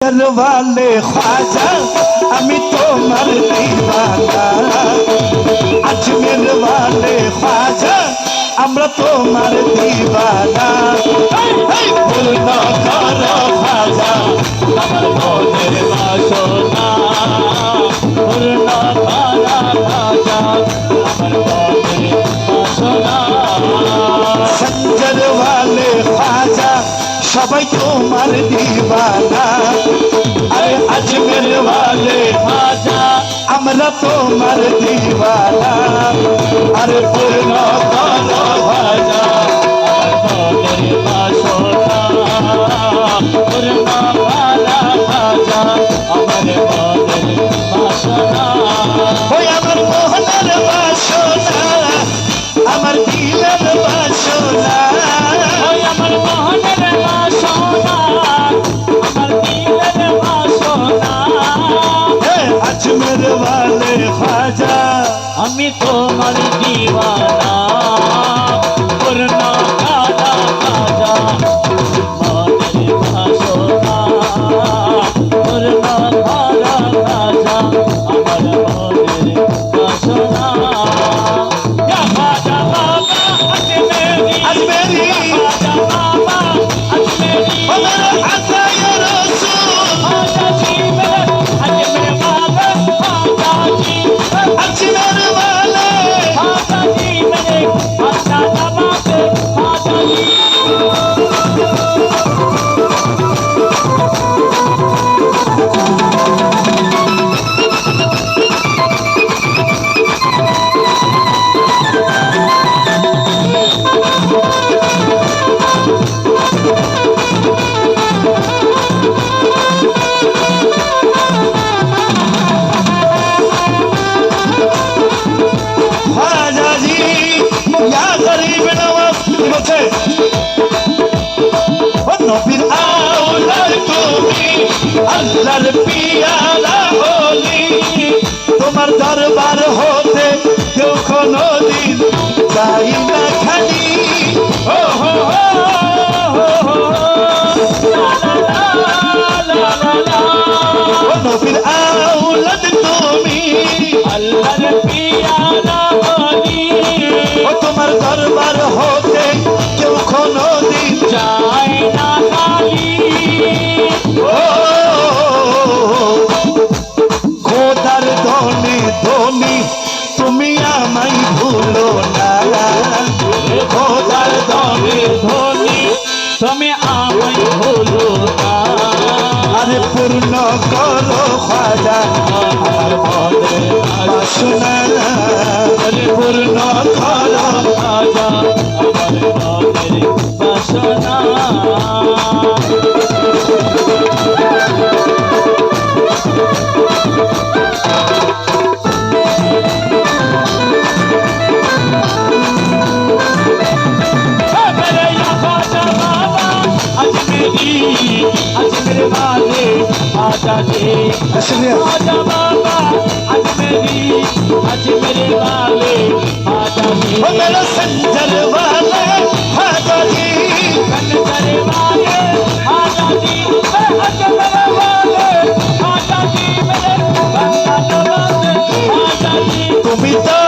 वाले ख्वाजा अमी तोमार दीवाना अजमेर वाले ख्वाजा আমরা তোমার दीवाना पूर्ण करो ख्वाजा আমার মনের বাসনা पूर्ण करो ख्वाजा আমার মনের বাসনা संजर वाले ख्वाजा সবাই তোমার दीवाना अरे अजमेर वाले ख्वाजा আমরা তোমার दीवाना अरे पूर्ण करो ख्वाजा আমার মনের বাসনা पूर्ण करो ख्वाजा আমার মনের বাসনা ওই আমার মনের বাসনা আমার দিলের বাসনা ওই আমার মনের अजमेर वाले ख्वाजा अमी तोमार दीवाना पूर्ण करो ख्वाजा मনের বাসনা पूर्ण करो ख्वाजा আমার মনের বাসনা या ख्वाजा बाबा अजमेरी ख्वाजा बाबा अजमेरी ओ मेरे आता या रसूल ख्वाजा जी मेरे अजमेर वाले ख्वाजा जी अजमेर वाले ख्वाजा जी मेरे ख्वाजा बाबा ख्वाजा जी নবীর আওলাদ তুমি আল্লাহর পিয়ারা হলি তোমার দরবার হতে কেউ কোনদিন যাই না খালি ও হো নবীর আওলাদ তুমি আল্লাহর পিয়ারা হলি ও তোমার দরবার হতে কেউ কোনদিন যায় না খালি ও খোদার ধনী ধনী তুমি আমায় ভুলো না খোদার ধনী ধনী তুমি আমায় ভুলো না আরে পূর্ণ করো খ্বাজা আমার মনের বাসনা আরে পূর্ণ করো খ্বাজা আমার মনের বাসনা अजमेर वाले ख्वाजा जी ख्वाजा बाबा अजमेरी अजमेर वाले ख्वाजा जी ओ मेरा संजर वाले ख्वाजा जी संजर वाले ख्वाजा जी अजमेर वाले ख्वाजा जी मेरे बंदा वाले ख्वाजा जी तुम तो